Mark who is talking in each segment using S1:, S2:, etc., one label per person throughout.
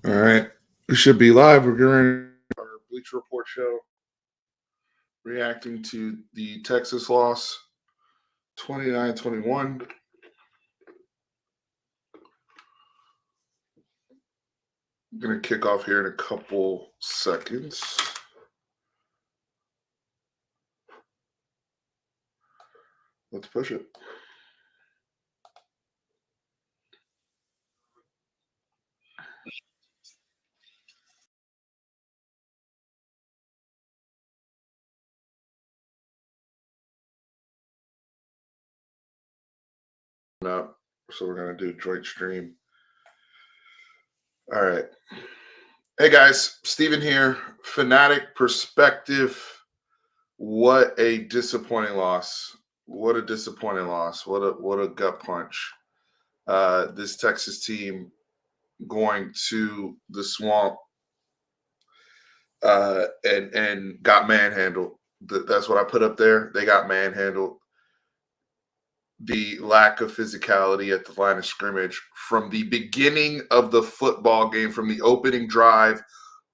S1: All right. We should be live. We're going our Bleacher Report show reacting to the Texas loss 29-21. I'm going to kick off here in a couple seconds. Let's push it. Up. So we're going to do joint stream. All right. Hey guys, Steven here. Fanatic Perspective. What a disappointing loss. What a disappointing loss. What a gut punch. This Texas team going to the swamp and got manhandled. That's what I put up there. They got manhandled. The lack of physicality at the line of scrimmage from the beginning of the football game, from the opening drive,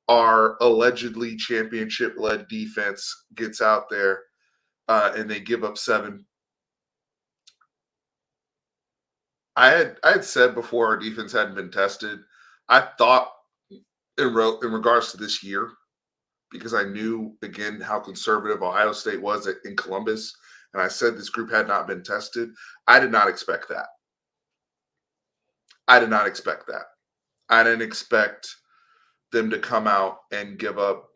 S1: our allegedly championship-led defense gets out there and they give up 7. I had said before our defense hadn't been tested. I thought in regards to this year, because I knew, again, how conservative Ohio State was in Columbus, and I said this group had not been tested. I did not expect that. I did not expect that. I didn't expect them to come out and give up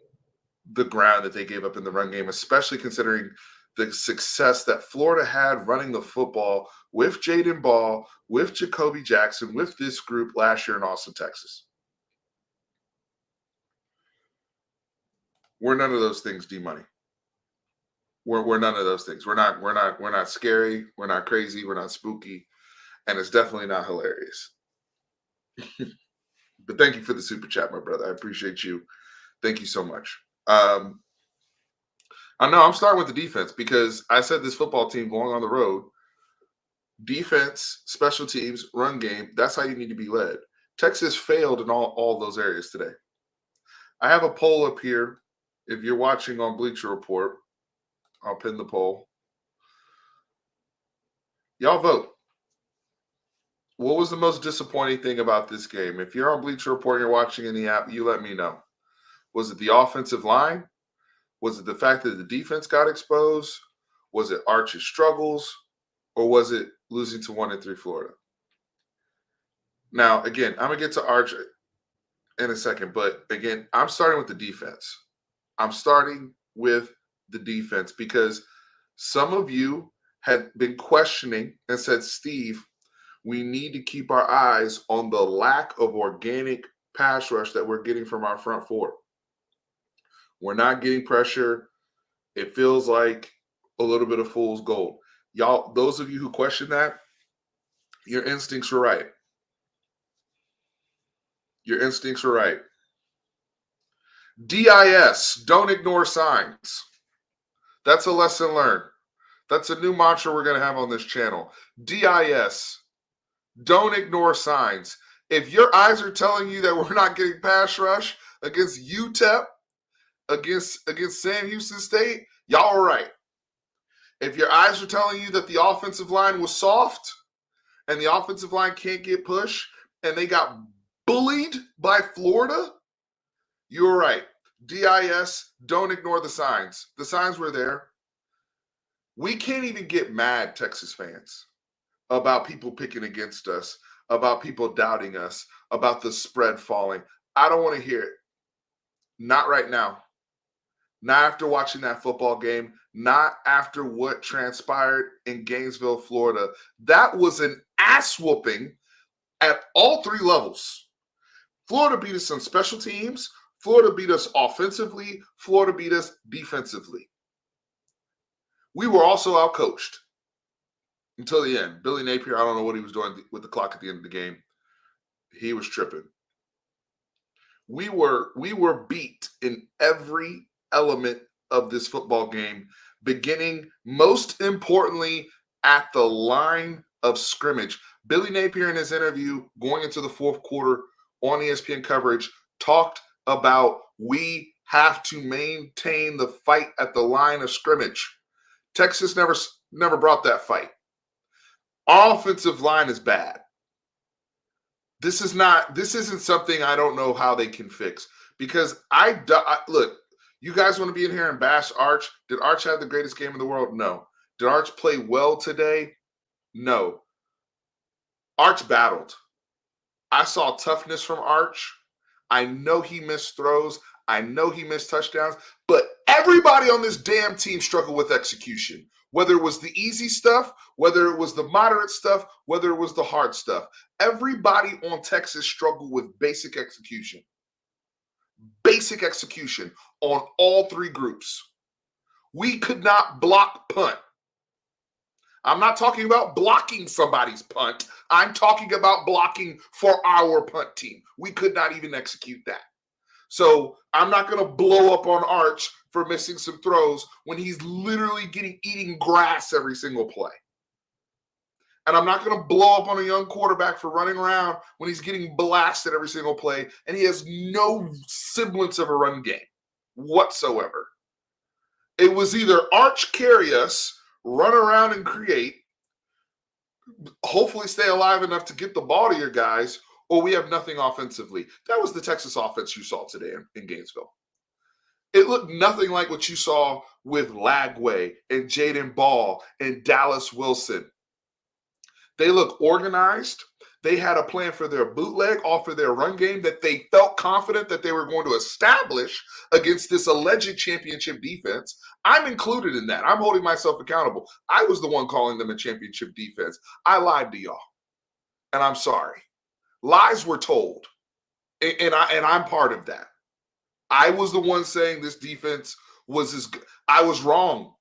S1: the ground that they gave up in the run game, especially considering the success that Florida had running the football with Jaden Ball, with Jacoby Jackson, with this group last year in Austin, Texas. We're none of those things, D-Money. We're none of those things. We're not scary. We're not crazy. We're not spooky. And it's definitely not hilarious. But thank you for the super chat, my brother. I appreciate you. Thank you so much. I know I'm starting with the defense because I said this football team going on the road, defense, special teams, run game, that's how you need to be led. Texas failed in all those areas today. I have a poll up here. If you're watching on Bleacher Report, I'll pin the poll. Y'all vote. What was the most disappointing thing about this game? If you're on Bleacher Report and you're watching in the app, you let me know. Was it the offensive line? Was it the fact that the defense got exposed? Was it Arch's struggles? Or was it losing to 1-3 Florida? Now, again, I'm going to get to Arch in a second. But, again, I'm starting with the defense. I'm starting with the defense because some of you had been questioning and said, Steve, we need to keep our eyes on the lack of organic pass rush that we're getting from our front four. We're not getting pressure. It feels like a little bit of fool's gold. Y'all, those of you who question that, your instincts were right. Your instincts were right. DIS, don't ignore signs. That's a lesson learned. That's a new mantra we're going to have on this channel. DIS, don't ignore signs. If your eyes are telling you that we're not getting pass rush against UTEP, against Sam Houston State, y'all are right. If your eyes are telling you that the offensive line was soft and the offensive line can't get push and they got bullied by Florida, you're right. DIS, don't ignore the signs. The signs were there. We can't even get mad, Texas fans, about people picking against us, about people doubting us, about the spread falling. I don't want to hear it. Not right now. Not after watching that football game. Not after what transpired in Gainesville, Florida. That was an ass whooping at all 3 levels. Florida beat us on special teams. Florida beat us offensively. Florida beat us defensively. We were also outcoached until the end. Billy Napier, I don't know what he was doing with the clock at the end of the game. He was tripping. We were beat in every element of this football game, beginning most importantly at the line of scrimmage. Billy Napier in his interview going into the fourth quarter on ESPN coverage talked about we have to maintain the fight at the line of scrimmage. Texas never brought that fight. Our offensive line is bad. This isn't something I don't know how they can fix, because look, you guys want to be in here and bash Arch. Did Arch have the greatest game in the world? No. Did Arch play well today? No. Arch battled. I saw toughness from Arch. I know he missed throws. I know he missed touchdowns, but everybody on this damn team struggled with execution. Whether it was the easy stuff, whether it was the moderate stuff, whether it was the hard stuff. Everybody on Texas struggled with basic execution. Basic execution on all three groups. We could not block punt. I'm not talking about blocking somebody's punt. I'm talking about blocking for our punt team. We could not even execute that. So I'm not going to blow up on Arch for missing some throws when he's literally eating grass every single play. And I'm not going to blow up on a young quarterback for running around when he's getting blasted every single play and he has no semblance of a run game whatsoever. It was either Arch carry us, run around and create, hopefully stay alive enough to get the ball to your guys, or we have nothing offensively. That was the Texas offense you saw today in Gainesville. It looked nothing like what you saw with Lagway and Jaden Ball and Dallas Wilson. They look organized. They had a plan for their bootleg, off for their run game that they felt confident that they were going to establish against this alleged championship defense. I'm included in that. I'm holding myself accountable. I was the one calling them a championship defense. I lied to y'all, and I'm sorry. Lies were told, and I'm part of that. I was the one saying this defense was as good. I was wrong.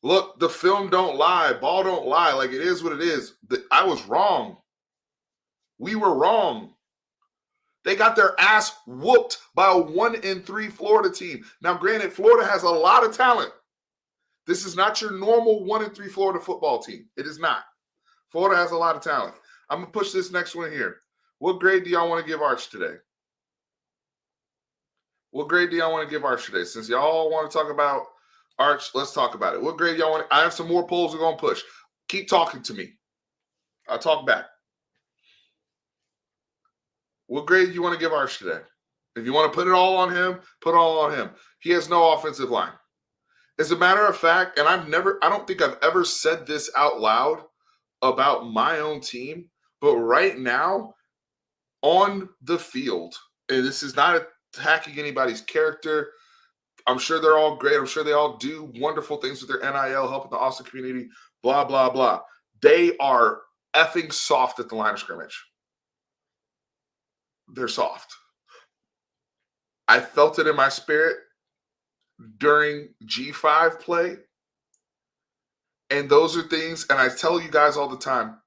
S1: Look, the film don't lie. Ball don't lie. Like, it is what it is. I was wrong. We were wrong. They got their ass whooped by a 1-3 Florida team. Now, granted, Florida has a lot of talent. This is not your normal 1-3 Florida football team. It is not. Florida has a lot of talent. I'm going to push this next one here. What grade do y'all want to give Arch today? What grade do y'all want to give Arch today? Since y'all want to talk about Arch, let's talk about it. What grade y'all want? I have some more polls we're going to push. Keep talking to me. I'll talk back. What grade do you want to give Arch today? If you want to put it all on him, put it all on him. He has no offensive line. As a matter of fact, and I don't think I've ever said this out loud about my own team, but right now on the field, and this is not attacking anybody's character. I'm sure they're all great. I'm sure they all do wonderful things with their NIL, helping the Austin community, blah, blah, blah. They are effing soft at the line of scrimmage. They're soft. I felt it in my spirit during G5 play. And those are things, and I tell you guys all the time,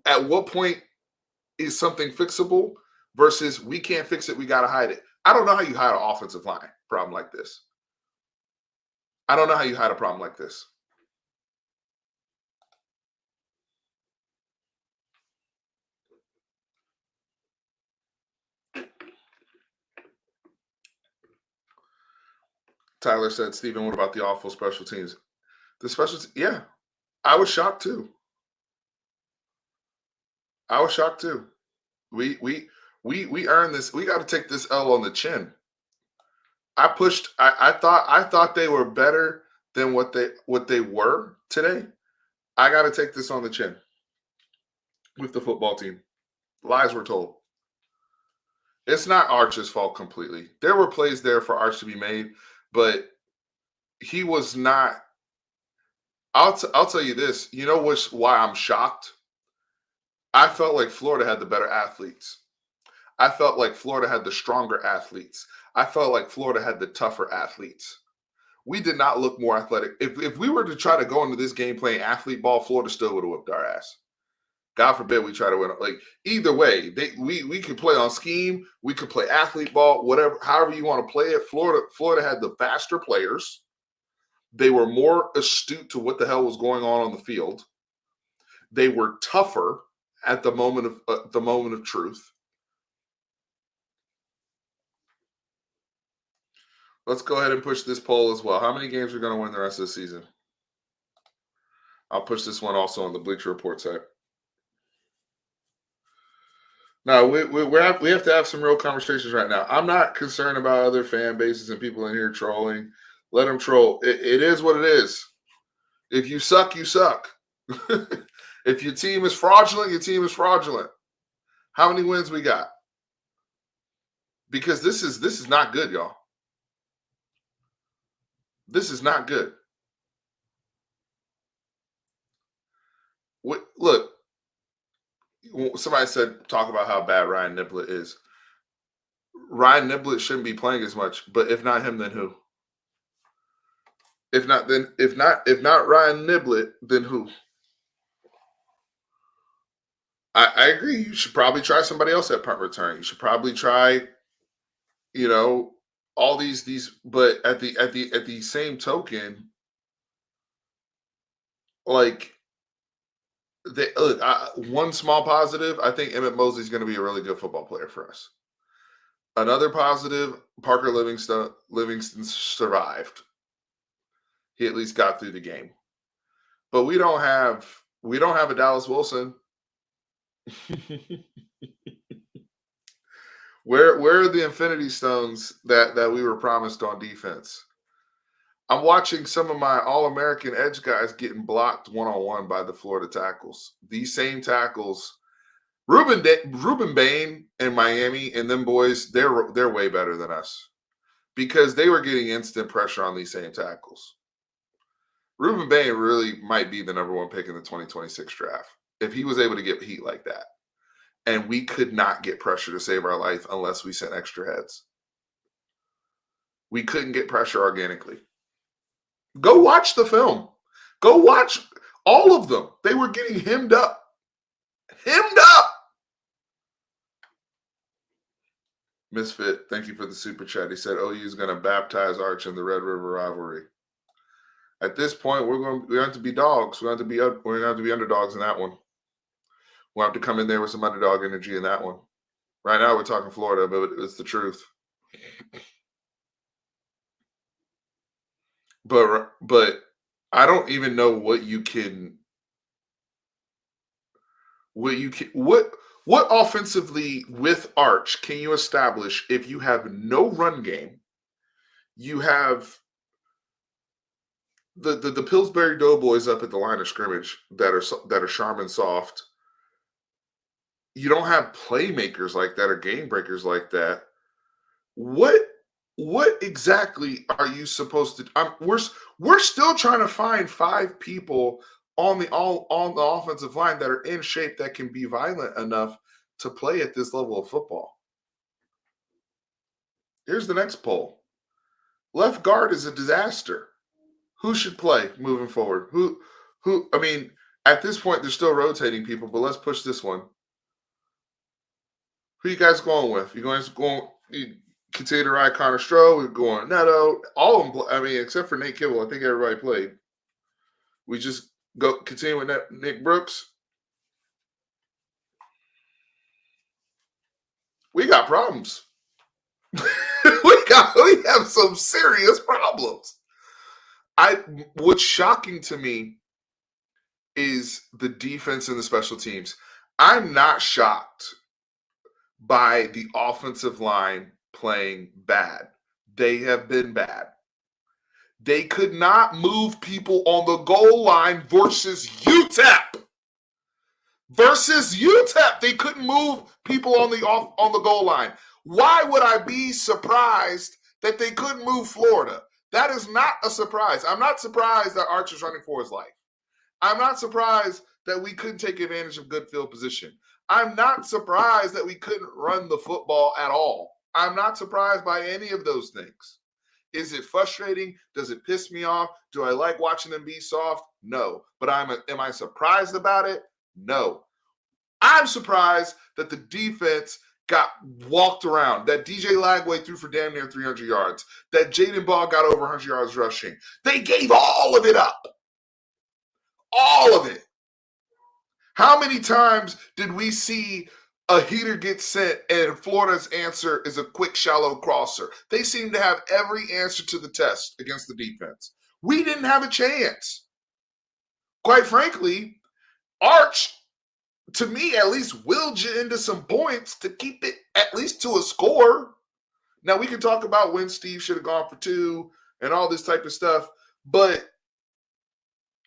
S1: at what point is something fixable versus we can't fix it, we got to hide it. I don't know how you hide an offensive line problem like this. I don't know how you hide a problem like this. Tyler said, Stephen, what about the awful special teams? The special yeah, I was shocked too. I was shocked too. We earned this. We got to take this L on the chin. I thought they were better than what they were today. I got to take this on the chin with the football team. Lies were told. It's not Arch's fault completely. There were plays there for Arch to be made, but he was not. I'll tell you this. You know why I'm shocked? I felt like Florida had the better athletes. I felt like Florida had the stronger athletes. I felt like Florida had the tougher athletes. We did not look more athletic. If we were to try to go into this game playing athlete ball, Florida still would have whipped our ass. God forbid we try to win. Like, either way, we could play on scheme. We could play athlete ball, whatever, however you want to play it. Florida had the faster players. They were more astute to what the hell was going on the field. They were tougher at the moment of truth. Let's go ahead and push this poll as well. How many games are going to win the rest of the season? I'll push this one also on the Bleacher Report site. No, we have to have some real conversations right now. I'm not concerned about other fan bases and people in here trolling. Let them troll. It is what it is. If you suck, you suck. If your team is fraudulent, your team is fraudulent. How many wins we got? Because this is not good, y'all. This is not good. Look, somebody said talk about how bad Ryan Niblett is. Ryan Niblett shouldn't be playing as much, but if not him, then who? If not Ryan Niblett, then who? I agree. You should probably try somebody else at punt return. You should probably try, all these. But at the same token, like, one small positive. I think Emmett Mosley is going to be a really good football player for us. Another positive: Parker Livingston survived. He at least got through the game. But we don't have a Dallas Wilson. Where are the Infinity Stones that we were promised on defense? I'm watching some of my All-American edge guys getting blocked one-on-one by the Florida tackles. These same tackles, Ruben Bain in Miami and them boys, they're way better than us because they were getting instant pressure on these same tackles. Ruben Bain really might be the number one pick in the 2026 draft if he was able to get heat like that. And we could not get pressure to save our life unless we sent extra heads. We couldn't get pressure organically. Go watch the film. Go watch all of them. They were getting hemmed up. Hemmed up. Misfit, thank you for the super chat. He said OU is going to baptize Arch in the Red River rivalry. At this point, we're going to have to be dogs. We're going to have to be underdogs in that one. We'll have to come in there with some underdog energy in that one. Right now, we're talking Florida, but it's the truth. But I don't even know what offensively with Arch can you establish if you have no run game? You have the Pillsbury Doughboys up at the line of scrimmage that are Charmin soft. You don't have playmakers like that or game breakers like that. What exactly are you supposed to? We're still trying to find 5 people on the offensive line that are in shape that can be violent enough to play at this level of football. Here's the next poll. Left guard is a disaster. Who should play moving forward? Who? I mean, at this point, they're still rotating people, but let's push this one. Who you guys going with? You continue to ride Connor Stroh? We're going Neto. All of them. I mean, except for Nate Kibble, I think everybody played. We just continue with Nick Brooks. We got problems. we have some serious problems. What's shocking to me is the defense and the special teams. I'm not shocked by the offensive line playing bad. They have been bad. They could not move people on the goal line versus UTEP. They couldn't move people on the goal line. Why would I be surprised that they couldn't move Florida? That is not a surprise. I'm not surprised that Arch is running for his life. I'm not surprised that we couldn't take advantage of good field position. I'm not surprised that we couldn't run the football at all. I'm not surprised by any of those things. Is it frustrating? Does it piss me off? Do I like watching them be soft? No. But am I surprised about it? No. I'm surprised that the defense got walked around, that DJ Lagway threw for damn near 300 yards, that Jaden Ball got over 100 yards rushing. They gave all of it up. All of it. How many times did we see a heater get sent and Florida's answer is a quick, shallow crosser? They seem to have every answer to the test against the defense. We didn't have a chance. Quite frankly, Arch, to me, at least willed you into some points to keep it at least to a score. Now, we can talk about when Steve should have gone for 2 and all this type of stuff, but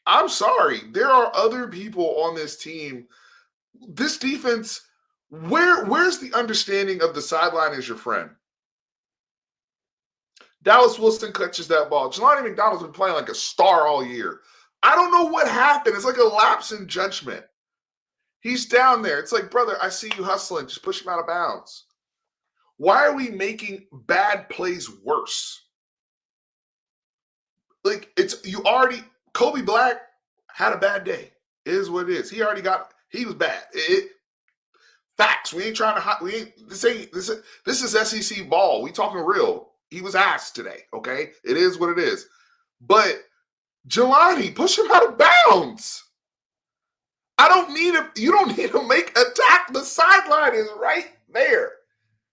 S1: I'm sorry. There are other people on this team. This defense, where's the understanding of the sideline is your friend? Dallas Wilson catches that ball. Jelani McDonald's been playing like a star all year. I don't know what happened. It's like a lapse in judgment. He's down there. It's like, brother, I see you hustling. Just push him out of bounds. Why are we making bad plays worse? Like, Kobe Black had a bad day. It is what it is. He was bad. Facts. We ain't trying to this is SEC ball. We talking real. He was asked today, okay? It is what it is. But Jelani, push him out of bounds. You don't need to make attack. The sideline is right there.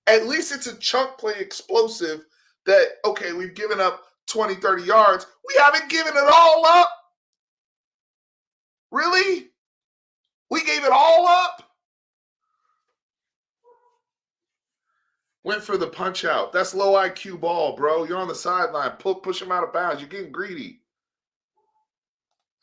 S1: At least it's a chunk play explosive that, okay, we've given up 20, 30 yards. We haven't given it all up. Really? We gave it all up? Went for the punch out. That's low IQ ball, bro. You're on the sideline. Push him out of bounds. You're getting greedy.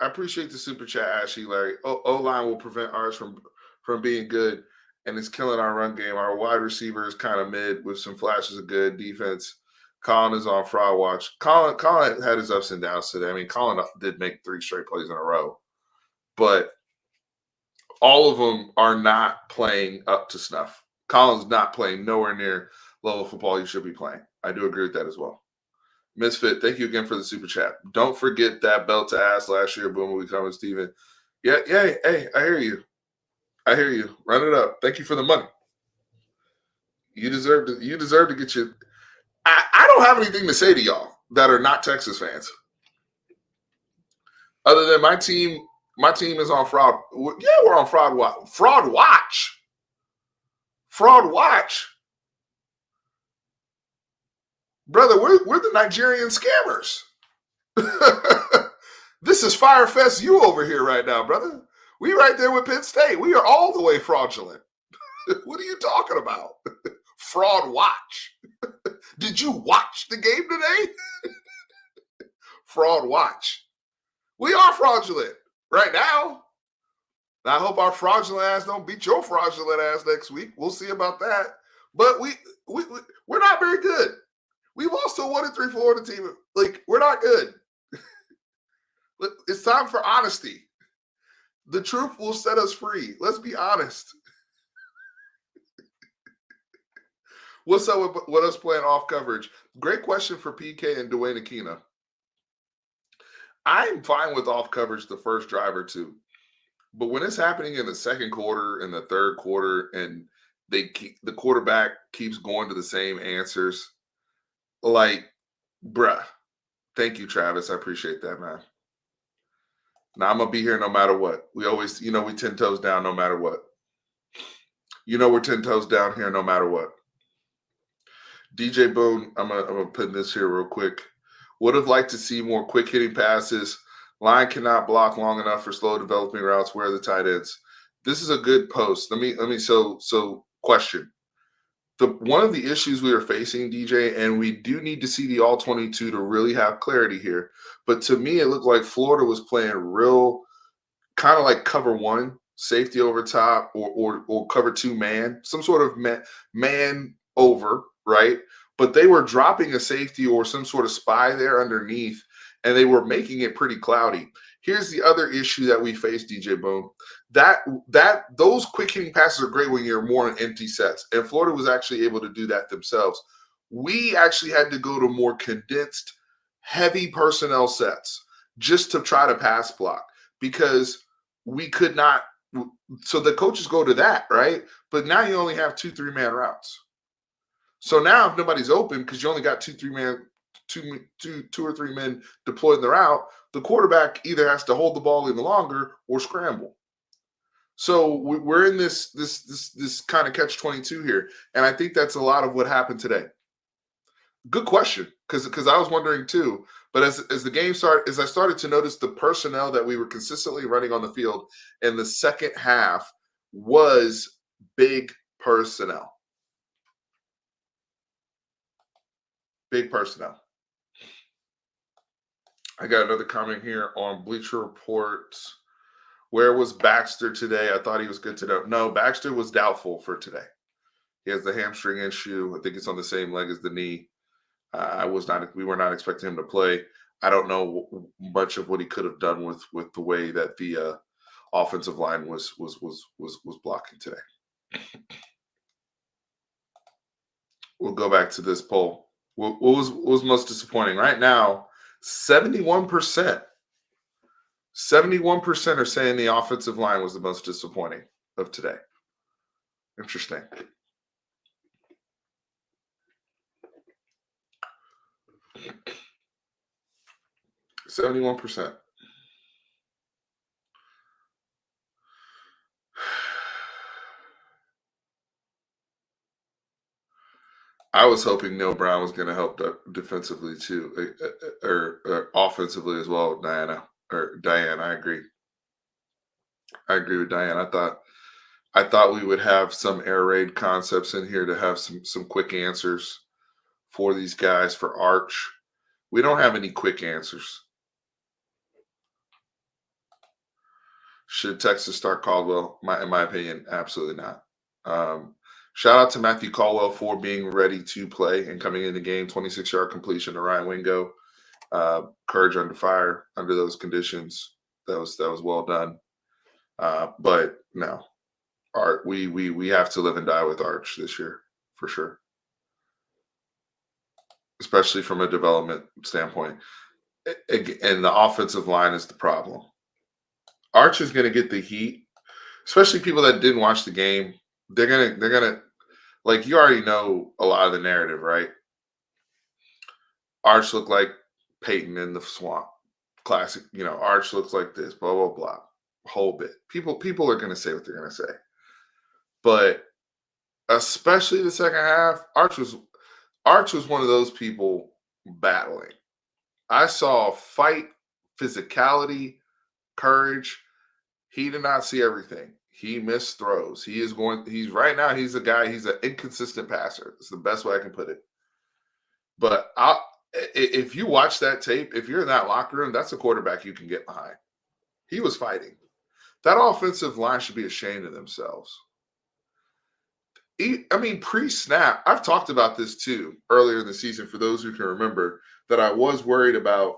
S1: I appreciate the super chat, Ashley, Larry. O-line will prevent ours from being good, and it's killing our run game. Our wide receiver is kind of mid with some flashes of good defense. Colin is on fraud watch. Colin had his ups and downs today. I mean, Colin did make 3 straight plays in a row, but all of them are not playing up to snuff. Colin's not playing nowhere near level of football you should be playing. I do agree with that as well. Misfit, thank you again for the super chat. Don't forget that belt to ass last year. Boom, we coming, Steven. Yeah, hey, I hear you. Run it up. Thank you for the money. You deserve to get your. I don't have anything to say to y'all that are not Texas fans. Other than my team is on fraud. Yeah, we're on fraud watch. Fraud watch. Brother, we're the Nigerian scammers. This is Firefest U over here right now, brother. We right there with Penn State. We are all the way fraudulent. What are you talking about? Fraud watch. Did you watch the game today? Fraud watch. We are fraudulent right now. I hope our fraudulent ass don't beat your fraudulent ass next week. We'll see about that. But we're not very good. We lost to a 1-3 Florida team. Like, we're not good. It's time for honesty. The truth will set us free. Let's be honest. What's up with us playing off coverage? Great question for PK and Dwayne Aquina. I'm fine with off coverage the first drive or two. But when it's happening in the second quarter and the third quarter and the quarterback keeps going to the same answers, like, bruh. Thank you, Travis. I appreciate that, man. Now, I'm going to be here no matter what. We always, we 10 toes down no matter what. We're 10 toes down here no matter what. DJ Boone, I'm gonna put this here real quick. Would have liked to see more quick hitting passes. Line cannot block long enough for slow developing routes. Where are the tight ends? This is a good post. So question. One of the issues we are facing, DJ, and we do need to see the all 22 to really have clarity here. But to me, it looked like Florida was playing real kind of like cover 1, safety over top, or cover 2 man, some sort of man over, right? But they were dropping a safety or some sort of spy there underneath, and they were making it pretty cloudy. Here's the other issue that we face, DJ Boom. Those quick hitting passes are great when you're more in empty sets, and Florida was actually able to do that themselves. We actually had to go to more condensed, heavy personnel sets just to try to pass block because we could not. So the coaches go to that, right? But now you only have 2-3 man routes. So now if nobody's open because you only got 2 or 3 men deployed in the route, the quarterback either has to hold the ball even longer or scramble. So we're in this kind of catch-22 here, and I think that's a lot of what happened today. Good question, because I was wondering too. But as the game started, as I started to notice the personnel that we were consistently running on the field in the second half was big personnel. Big personnel. I got another comment here on Bleacher Report. Where was Baxter today? I thought he was good to know. No, Baxter was doubtful for today. He has the hamstring issue. I think it's on the same leg as the knee. We were not expecting him to play. I don't know much of what he could have done with the way that the offensive line was blocking today. We'll go back to this poll. What was most disappointing? Right now, 71%. 71% are saying the offensive line was the most disappointing of today. Interesting. %71. I was hoping Neil Brown was going to help defensively too, or offensively as well. Diane, I agree. I agree with Diane. I thought we would have some air raid concepts in here to have some quick answers for these guys for Arch. We don't have any quick answers. Should Texas start Caldwell? In my opinion, absolutely not. Shout out to Matthew Caldwell for being ready to play and coming in the game. 26-yard completion to Ryan Wingo. Courage under fire under those conditions. That was well done. But no, Art. We have to live and die with Arch this year for sure, especially from a development standpoint. And the offensive line is the problem. Arch is going to get the heat, especially people that didn't watch the game. They're gonna like, you already know a lot of the narrative, right? Arch looked like Peyton in the swamp. Classic, Arch looks like this, blah, blah, blah. Whole bit. People are gonna say what they're gonna say. But especially the second half, Arch was one of those people battling. I saw fight, physicality, courage. He did not see everything. He missed throws. He's right now, he's an inconsistent passer. It's the best way I can put it. But if you watch that tape, if you're in that locker room, that's a quarterback you can get behind. He was fighting. That offensive line should be ashamed of themselves. I mean, pre-snap, I've talked about this too earlier in the season, for those who can remember, that I was worried about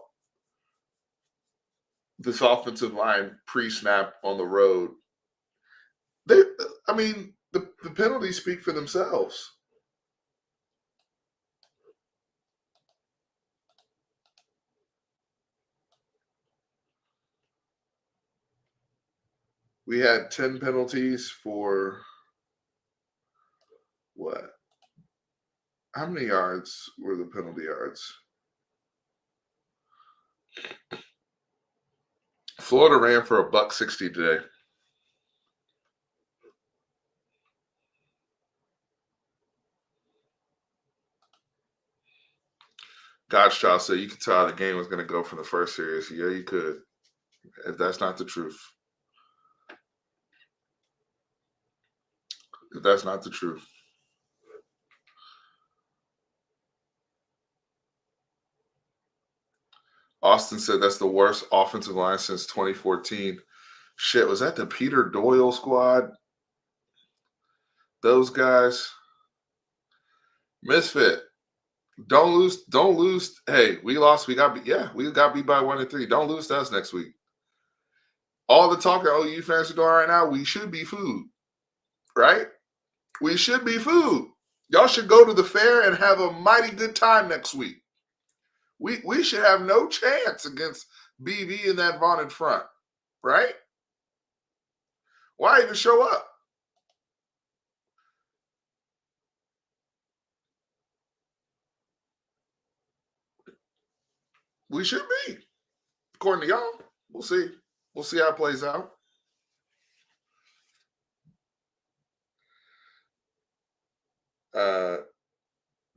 S1: this offensive line pre-snap on the road. The penalties speak for themselves. We had 10 penalties for what? How many yards were the penalty yards? Florida ran for $160 today. Godchild said you could tell how the game was going to go from the first series. Yeah, you could. If that's not the truth. If that's not the truth. Austin said that's the worst offensive line since 2014. Shit, was that the Peter Doyle squad? Those guys. Misfit. Don't lose. Hey, we lost. We got beat by 1-3. Don't lose to us next week. All the talk that OU fans are doing right now, we should be food. Right? We should be food. Y'all should go to the fair and have a mighty good time next week. We should have no chance against BV in that vaunted front, right? Why even show up? We should be, according to y'all. We'll see. We'll see how it plays out. Uh,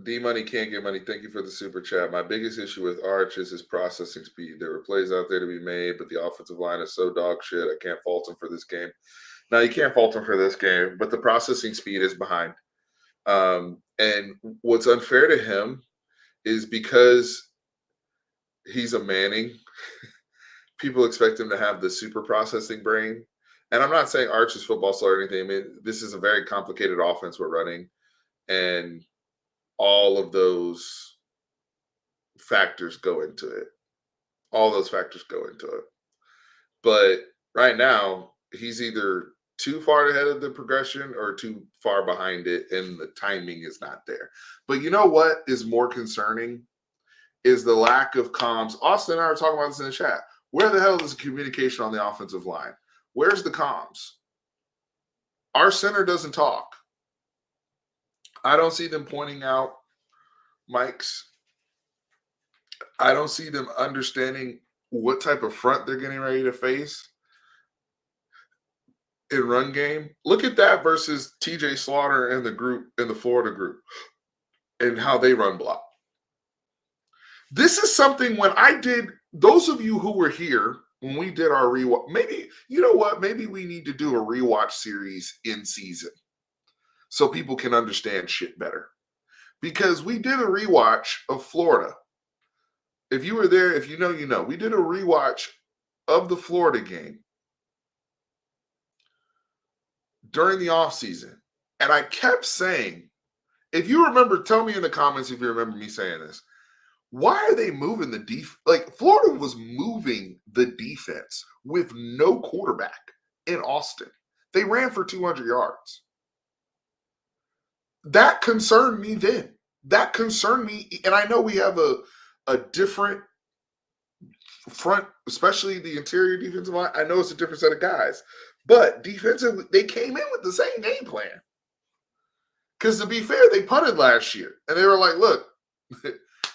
S1: D Money can't get money. Thank you for the super chat. My biggest issue with Arch is his processing speed. There were plays out there to be made, but the offensive line is so dog shit. I can't fault him for this game. Now you can't fault him for this game, but the processing speed is behind. And what's unfair to him is because he's a Manning, people expect him to have the super processing brain. And I'm not saying Arch is football slow or anything. I mean, this is a very complicated offense we're running, and all of those factors go into it. All those factors go into it. But right now, he's either too far ahead of the progression or too far behind it, and the timing is not there. But you know what is more concerning is the lack of comms. Austin and I were talking about this in the chat. Where the hell is the communication on the offensive line? Where's the comms? Our center doesn't talk. I don't see them pointing out mics. I don't see them understanding what type of front they're getting ready to face in run game. Look at that versus TJ Slaughter and the group in the Florida group and how they run block. This is something when I did, those of you who were here when we did our rewatch, maybe, you know what, maybe we need to do a rewatch series in season so people can understand shit better. Because we did a rewatch of Florida. If you were there, if you know, you know. We did a rewatch of the Florida game during the offseason. And I kept saying, if you remember, tell me in the comments if you remember me saying this. Why are they moving the defense? Like, Florida was moving the defense with no quarterback in Austin. They ran for 200 yards. That concerned me then. That concerned me. And I know we have a different front, especially the interior defensive line. I know it's a different set of guys. But defensively, they came in with the same game plan. Because to be fair, they punted last year. And they were like, look,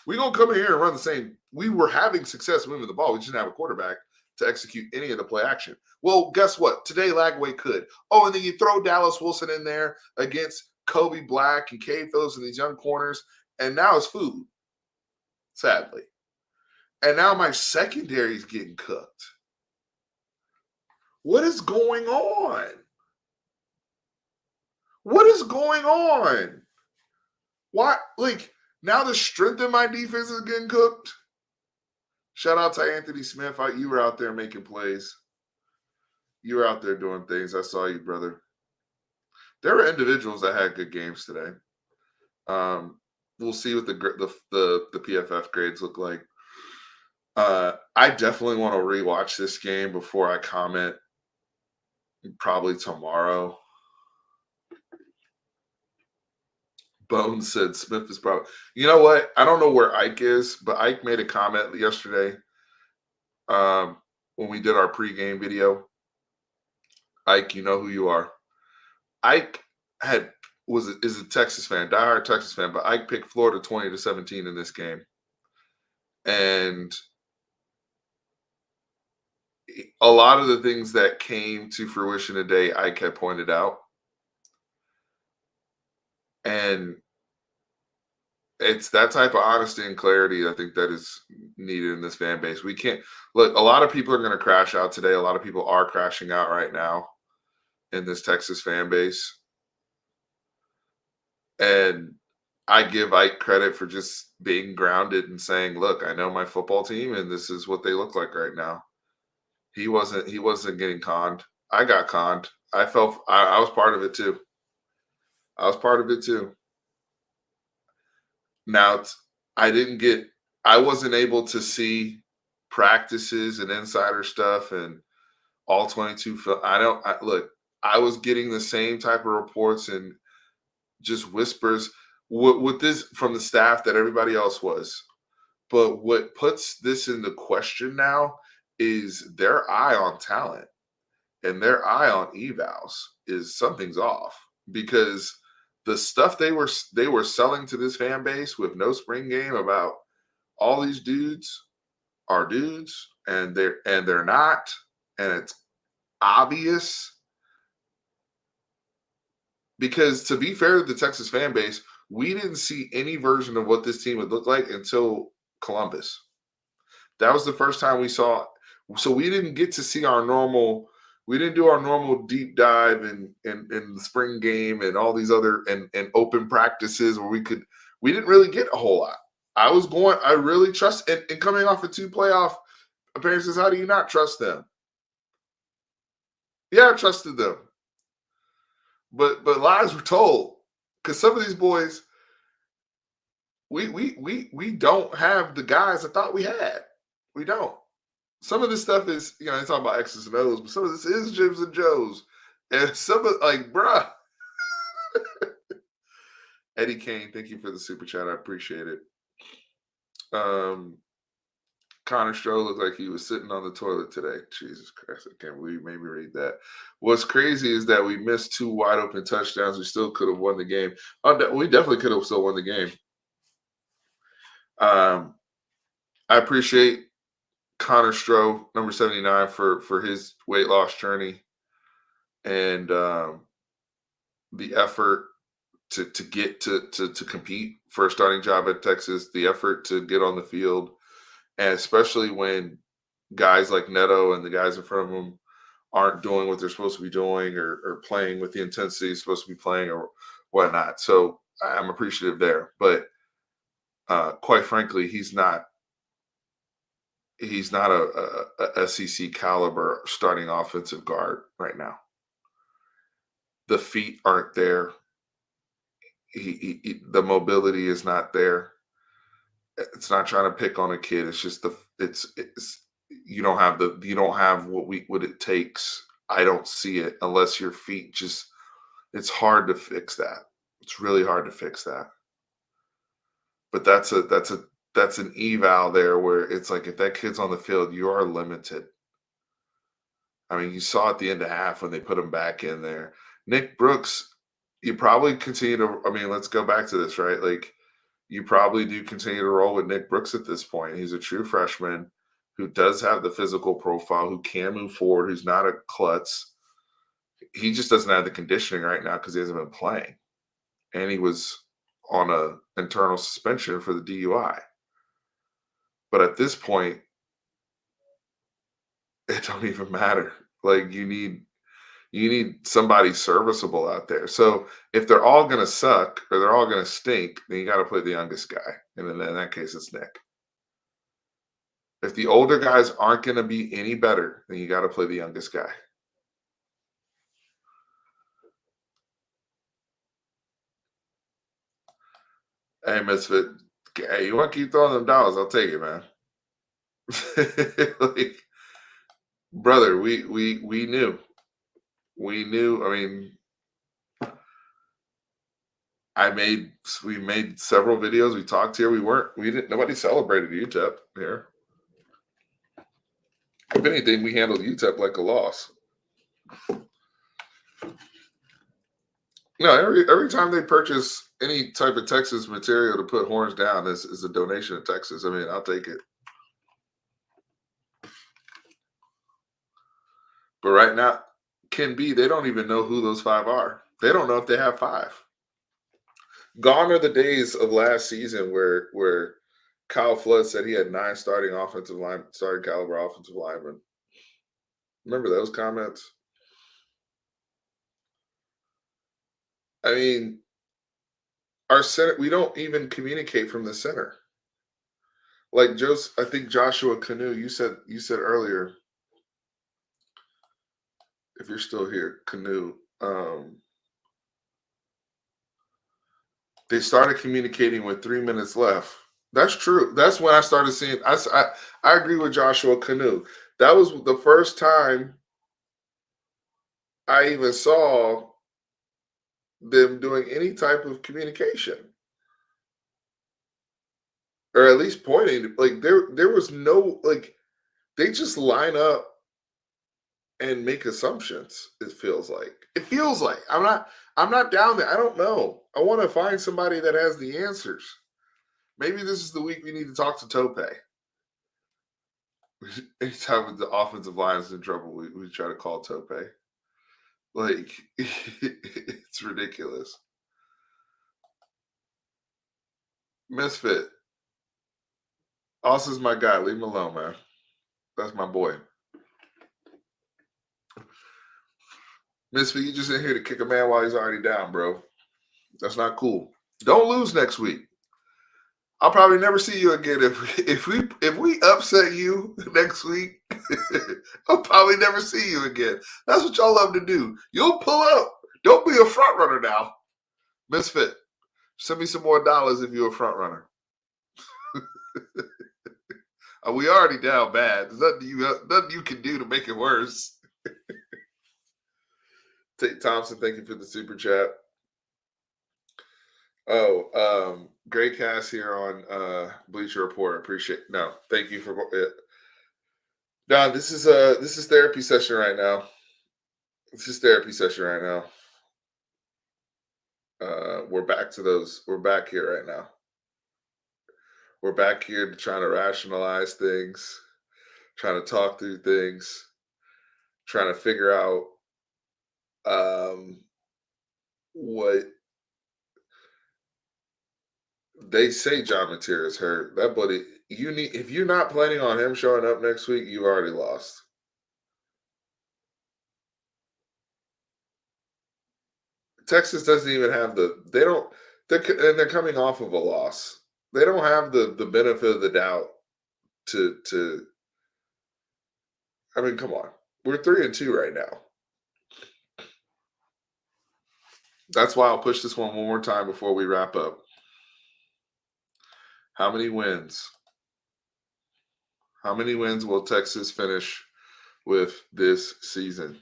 S1: we're going to come in here and run the same. We were having success moving the ball. We just didn't have a quarterback to execute any of the play action. Well, guess what? Today, Lagway could. Oh, and then you throw Dallas Wilson in there against Kobe Black and Cade Phillips and these young corners, and now it's food, sadly. And now my secondary is getting cooked. What is going on? What is going on? Why? Like, now the strength in my defense is getting cooked. Shout out to Anthony Smith. You were out there making plays. You were out there doing things. I saw you, brother. There were individuals that had good games today. We'll see what the PFF grades look like. I definitely want to rewatch this game before I comment. Probably tomorrow. Bones said Smith is probably. You know what? I don't know where Ike is, but Ike made a comment yesterday when we did our pregame video. Ike, you know who you are. Ike is a Texas fan, diehard Texas fan, but Ike picked Florida 20-17 in this game. And a lot of the things that came to fruition today, Ike had pointed out. And it's that type of honesty and clarity, I think, that is needed in this fan base. We can't look, a lot of people are going to crash out today. A lot of people are crashing out right now in this Texas fan base. And I give Ike credit for just being grounded and saying, look, I know my football team and this is what they look like right now. He wasn't getting conned. I got conned. I was part of it too. Now, I wasn't able to see practices and insider stuff and all 22. I was getting the same type of reports and just whispers with this from the staff that everybody else was. But what puts this into question now is their eye on talent and their eye on evals is something's off, because the stuff they were selling to this fan base with no spring game about all these dudes are dudes and they're not, and it's obvious. Because to be fair to the Texas fan base, We didn't see any version of what this team would look like until Columbus. That was the first time we saw. So we didn't get to see our normal. We didn't do our normal deep dive in the spring game and all these other and open practices where we could. We didn't really get a whole lot. I really trust and coming off of 2 playoff appearances. How do you not trust them? Yeah, I trusted them, but lies were told because some of these boys, we don't have the guys I thought we had. We don't. Some of this stuff is, they talk about X's and O's, but some of this is Jims and Joes. And some of bruh. Eddie Kane, thank you for the super chat. I appreciate it. Connor Stroh looked like he was sitting on the toilet today. Jesus Christ, I can't believe you made me read that. What's crazy is that we missed 2 wide open touchdowns. We still could have won the game. We definitely could have still won the game. I appreciate Connor Stroh, number 79, for his weight loss journey and the effort to get to compete for a starting job at Texas, the effort to get on the field, and especially when guys like Neto and the guys in front of him aren't doing what they're supposed to be doing or playing with the intensity he's supposed to be playing or whatnot. So I'm appreciative there. But quite frankly, he's not a SEC caliber starting offensive guard right now. The feet aren't there. The mobility is not there. It's not trying to pick on a kid. It's just you don't have what it takes. I don't see it unless your feet just. It's hard to fix that. It's really hard to fix that. But that's an eval there where it's like if that kid's on the field, you are limited. I mean, you saw at the end of half when they put him back in there. Nick Brooks, you probably continue to. I mean, let's go back to this, right? Like, you probably do continue to roll with Nick Brooks at this point. He's a true freshman who does have the physical profile, who can move forward, who's not a klutz. He just doesn't have the conditioning right now because he hasn't been playing. And he was on an internal suspension for the DUI. But at this point, it don't even matter. Like, you need somebody serviceable out there. So if they're all going to suck or they're all going to stink, then you got to play the youngest guy. And then in that case, it's Nick. If the older guys aren't going to be any better, then you got to play the youngest guy. Hey, Misfit, hey, you want to keep throwing them dollars? I'll take it, man. Like, brother, we knew. We knew. I mean, we made several videos. We talked here. Nobody celebrated UTEP here. If anything, we handled UTEP like a loss. No, every time they purchase any type of Texas material to put horns down is a donation to Texas. I mean, I'll take it. But right now, they don't even know who those 5 are. They don't know if they have 5. Gone are the days of last season where Kyle Flood said he had 9 starting caliber offensive linemen. Remember those comments? I mean, our center, we don't even communicate from the center. Like I think Joshua Canoe, you said earlier, if you're still here, Canoe, they started communicating with 3 minutes left. That's true. That's when I started seeing. I agree with Joshua Canoe. That was the first time I even saw them doing any type of communication, or at least pointing. Like there was no, like, they just line up and make assumptions. It feels like I'm not down there. I don't know. I want to find somebody that has the answers. Maybe this is the week we need to talk to Tope. Anytime the offensive line is in trouble, we try to call Tope. Like, it's ridiculous. Misfit. Austin's my guy. Leave him alone, man. That's my boy. Misfit, you just in here to kick a man while he's already down, bro. That's not cool. Don't lose next week. I'll probably never see you again if we upset you next week. I'll probably never see you again. That's what y'all love to do. You'll pull up. Don't be a front runner now. Misfit, send me some more dollars if you're a front runner. We already down bad. There's nothing you can do to make it worse. Tate Thompson, thank you for the super chat. Oh, great cast here on Bleacher Report. Appreciate it. No, thank you for it. Don, this is therapy session right now. This is therapy session right now. We're back here right now. We're back here to trying to rationalize things, trying to talk through things, trying to figure out what they say. John Mateer is hurt. That buddy, if you're not planning on him showing up next week, you've already lost. Texas doesn't even have they're coming off of a loss. They don't have the benefit of the doubt to I mean, come on. We're 3-2 right now. That's why I'll push this one more time before we wrap up. How many wins? How many wins will Texas finish with this season?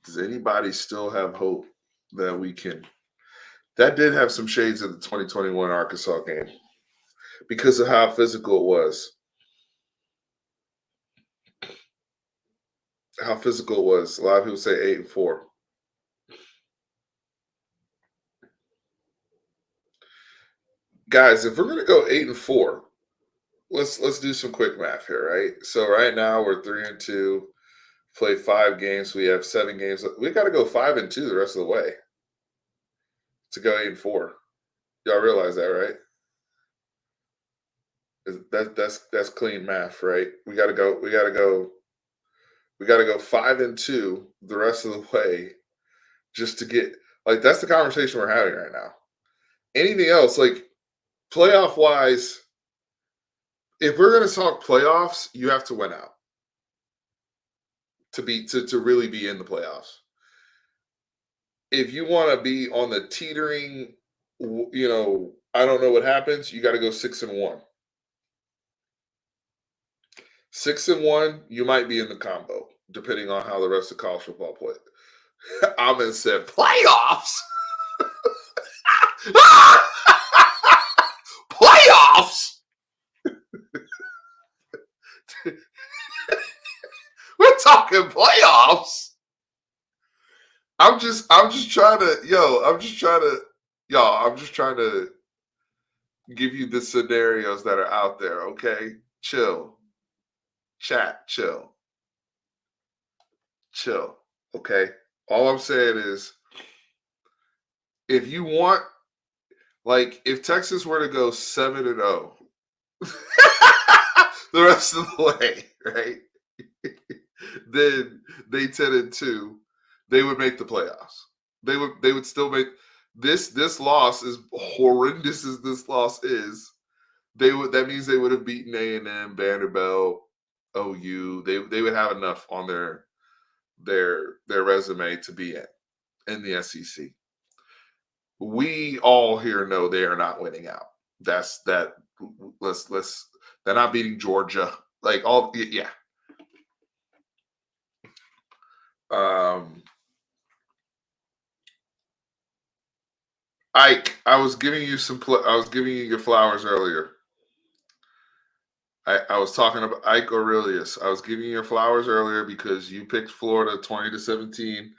S1: Does anybody still have hope that we can? That did have some shades of the 2021 Arkansas game because of how physical it was. How physical it was. A lot of people say 8-4. Guys, if we're gonna go 8-4, let's do some quick math here, right? So right now we're 3-2, play 5 games. We have 7 games. We got to go 5-2 the rest of the way to go 8-4. Y'all realize that, right? That's clean math, right? We got to go 5-2 the rest of the way just to get that's the conversation we're having right now. Anything else, playoff wise, if we're going to talk playoffs, you have to win out to really be in the playoffs. If you want to be on the teetering, I don't know what happens, you got to go 6-1. 6-1, you might be in the combo, depending on how the rest of college football played. Ahmed said, playoffs? Playoffs? We're talking playoffs. I'm just trying to give you the scenarios that are out there, okay? Chill. Chat, chill, okay? All I'm saying is, if you want, if Texas were to go 7-0 the rest of the way, right? Then they 10-2, they would make the playoffs. They would still make this loss, as horrendous as this loss is. That means they would have beaten A&M, Vanderbilt, OU. They would have enough on their resume to be in the SEC. We all here know they are not winning out. They're not beating Georgia. Yeah. Ike, I was giving you your flowers earlier. I was talking about Ike Aurelius. I was giving you your flowers earlier because you picked Florida 20-17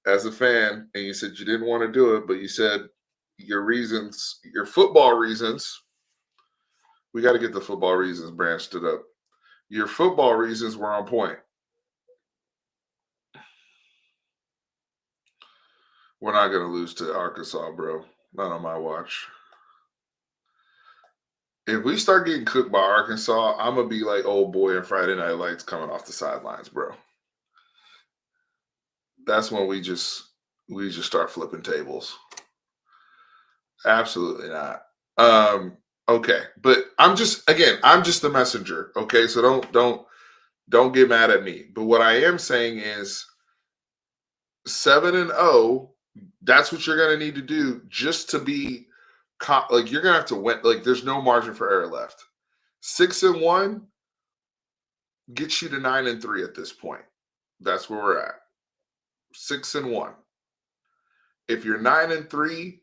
S1: as a fan, and you said you didn't want to do it, but you said your football reasons. We got to get the football reasons branched it up. Your football reasons were on point. We're not going to lose to Arkansas, bro. Not on my watch. If we start getting cooked by Arkansas, I'm gonna be like old boy in Friday Night Lights coming off the sidelines, bro. That's when we just start flipping tables. Absolutely not. Okay, but I'm just the messenger. Okay, so don't get mad at me. But what I am saying is 7-0. That's what you're gonna need to do just to be like you're gonna have to win. Like there's no margin for error left. 6-1 gets you to 9-3 at this point. That's where we're at. 6-1. If you're 9-3,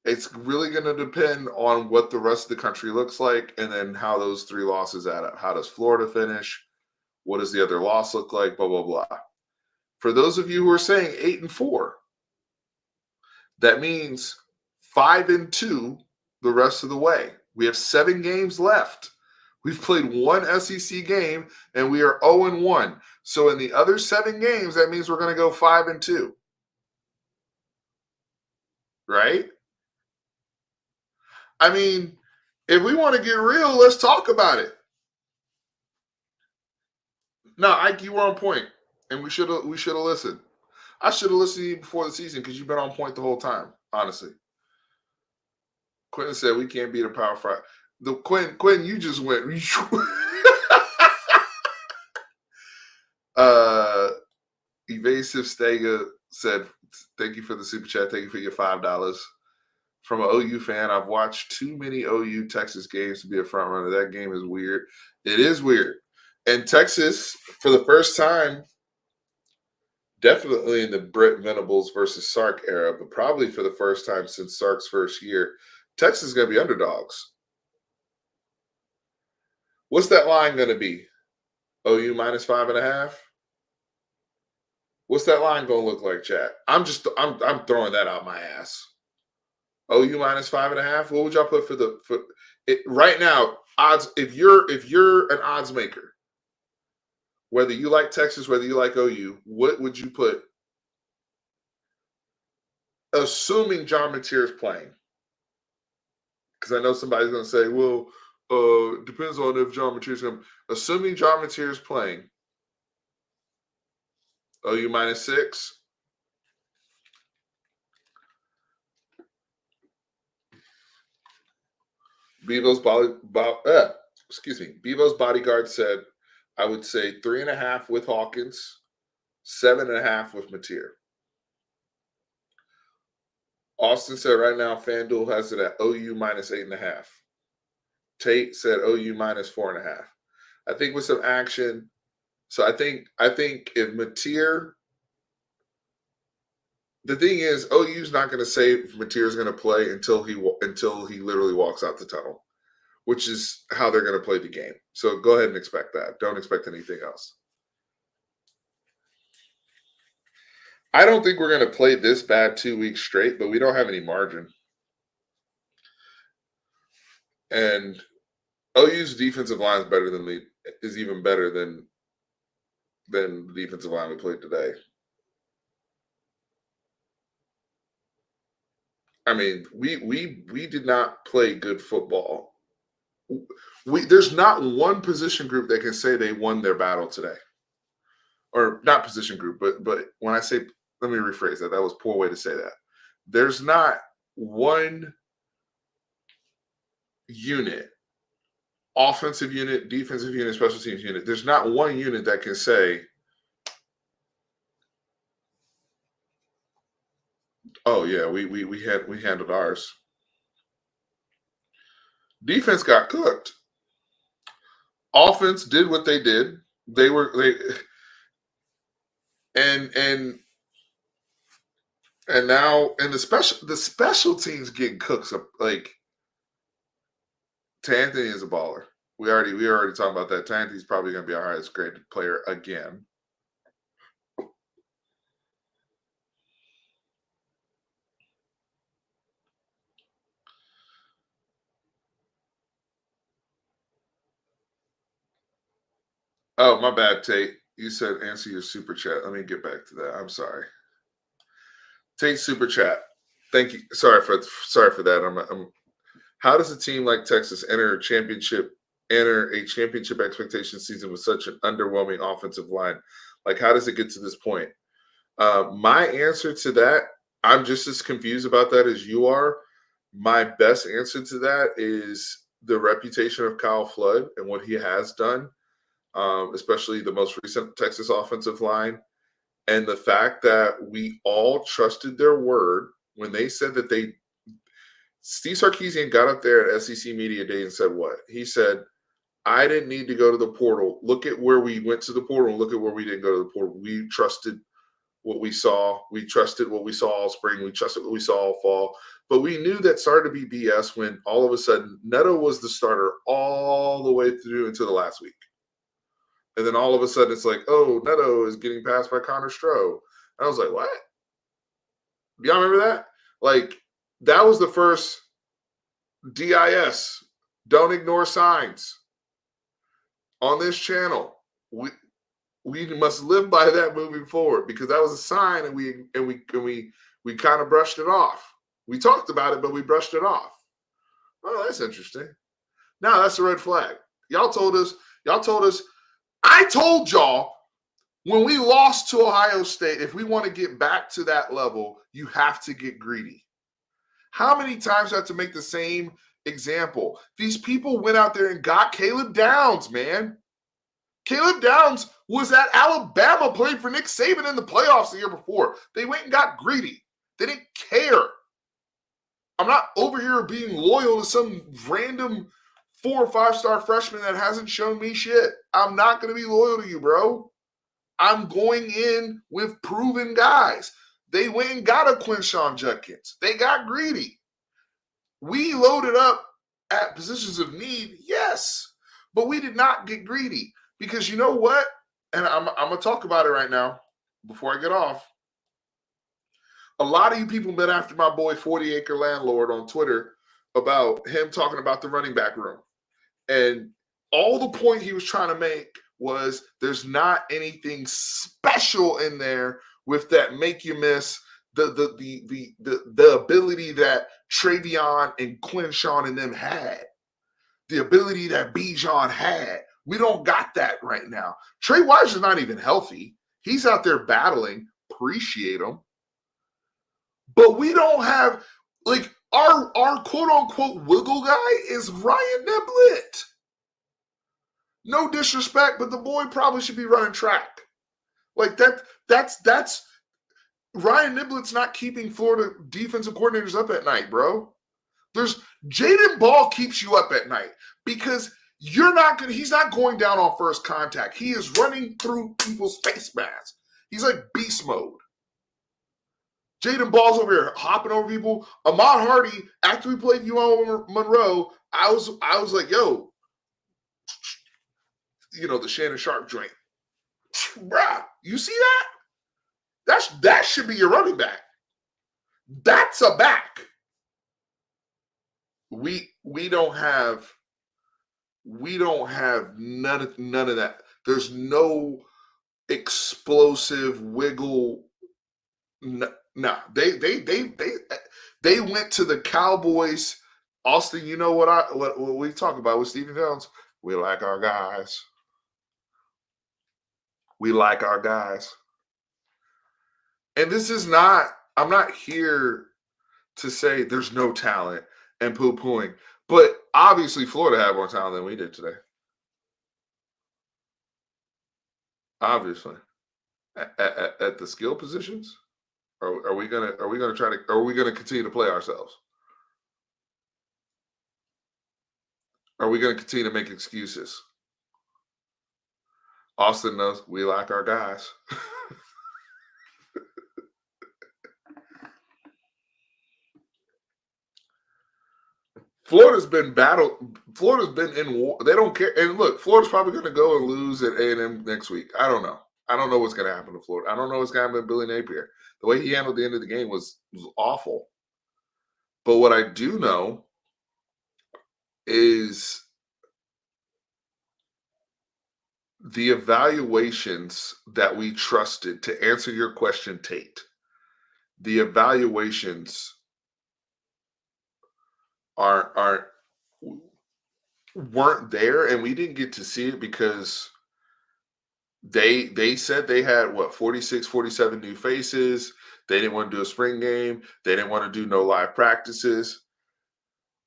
S1: it's really going to depend on what the rest of the country looks like, and then how those 3 losses add up. How does Florida finish? What does the other loss look like? Blah blah blah. For those of you who are saying 8-4, that means 5-2 the rest of the way. We have 7 games left. We've played 1 SEC game, and we are 0-1. So in the other 7 games, that means we're going to go 5-2. Right? I mean, if we want to get real, let's talk about it. No, Ike, you were on point, and we should have listened. I should have listened to you before the season because you've been on point the whole time. Honestly, Quentin said we can't beat a Power 5. The Quentin, you just went. Evasive Stega said, "Thank you for the super chat. Thank you for your $5." From an OU fan, I've watched too many OU Texas games to be a front runner. That game is weird. It is weird. And Texas, for the first time, definitely in the Brett Venables versus Sark era, but probably for the first time since Sark's first year, Texas is going to be underdogs. What's that line going to be? OU minus 5.5? What's that line going to look like, chat? I'm throwing that out my ass. OU minus 5.5. What would y'all put for it right now? Odds. If you're an odds maker, whether you like Texas, whether you like OU, what would you put? Assuming John Mateer is playing, because I know somebody's going to say, "Well, depends on if John Mateer is going." Assuming John Mateer is playing, OU minus 6. Bevo's bodyguard said, I would say 3.5 with Hawkins, 7.5 with Mateer. Austin said right now FanDuel has it at OU minus 8.5. Tate said OU minus 4.5. I think with some action. So I think if Mateer, the thing is, OU's not going to say if Mateer's going to play until he literally walks out the tunnel, which is how they're going to play the game. So go ahead and expect that. Don't expect anything else. I don't think we're going to play this bad 2 weeks straight, but we don't have any margin. And OU's defensive line is even better than the defensive line we played today. I mean, we did not play good football. There's not one position group that can say they won their battle today. Or not position group, but when I say, let me rephrase that. That was a poor way to say that. There's not one unit, offensive unit, defensive unit, special teams unit. There's not one unit that can say, "Oh yeah, we handled ours." Defense got cooked. Offense did what they did. And now the special teams getting cooked. So like T'Anthony is a baller. We already talked about that. T'Anthony's probably going to be our highest graded player again. Oh, my bad, Tate. You said answer your super chat. Let me get back to that. I'm sorry. Tate super chat. Thank you. Sorry for that. How does a team like Texas enter a championship expectation season with such an underwhelming offensive line? Like, how does it get to this point? My answer to that, I'm just as confused about that as you are. My best answer to that is the reputation of Kyle Flood and what he has done, especially the most recent Texas offensive line, and the fact that we all trusted their word when they said that they. Steve Sarkisian got up there at SEC Media Day and said what? He said, I didn't need to go to the portal. Look at where we went to the portal. Look at where we didn't go to the portal. We trusted what we saw. We trusted what we saw all spring. We trusted what we saw all fall. But we knew that started to be BS when all of a sudden Neto was the starter all the way through until the last week. And then all of a sudden it's like, oh, Neto is getting passed by Connor Stroh. And I was like, what? Do y'all remember that? Like, that was the first DIS. Don't ignore signs. On this channel, we must live by that moving forward, because that was a sign, and we kind of brushed it off. We talked about it, but we brushed it off. Oh, that's interesting. Now that's a red flag. Y'all told us. I told y'all when we lost to Ohio State, if we want to get back to that level, you have to get greedy. How many times do I have to make the same example? These people went out there and got Caleb Downs, man. Caleb Downs was at Alabama playing for Nick Saban in the playoffs the year before. They went and got greedy. They didn't care. I'm not over here being loyal to some random 4 or 5-star freshman that hasn't shown me shit. I'm not going to be loyal to you, bro. I'm going in with proven guys. They went and got a Quinshon Judkins. They got greedy. We loaded up at positions of need, yes, but we did not get greedy, because you know what? And I'm going to talk about it right now before I get off. A lot of you people been after my boy 40 Acre Landlord on Twitter about him talking about the running back room. And all the point he was trying to make was there's not anything special in there with that make you miss, the ability that Travion and Quinshon and them had, the ability that Bijan had. We don't got that right now. Trey Wise is not even healthy. He's out there battling. Appreciate him. But we don't have, like, our quote-unquote wiggle guy is Ryan Niblett. No disrespect, but the boy probably should be running track. Like, that's Ryan Niblett's not keeping Florida defensive coordinators up at night, bro. Jaden Ball keeps you up at night, because he's not going down on first contact. He is running through people's face masks. He's like beast mode. Jaden Ball's over here hopping over people. Ahmad Hardy, after we played UL Monroe, I was like, yo, the Shannon Sharp joint. Bruh, you see that? That should be your running back. That's a back. We don't have none of that. There's no explosive wiggle. No, they went to the Cowboys. Austin, you know what we talk about with Stephen Jones? We like our guys. We like our guys. And this is not, I'm not here to say there's no talent and poo-pooing, but obviously Florida had more talent than we did today. Obviously. At the skill positions? Are we gonna continue to play ourselves? Are we gonna continue to make excuses? Austin knows we like our guys. Florida's been in war. They don't care. And look, Florida's probably going to go and lose at A&M next week. I don't know. I don't know what's going to happen to Florida. I don't know what's going to happen to Billy Napier. The way he handled the end of the game was awful. But what I do know is the evaluations that we trusted, to answer your question, Tate. The evaluations aren't weren't there, and we didn't get to see it because they said they had what 46, 47 new faces. They didn't want to do a spring game. They didn't want to do no live practices.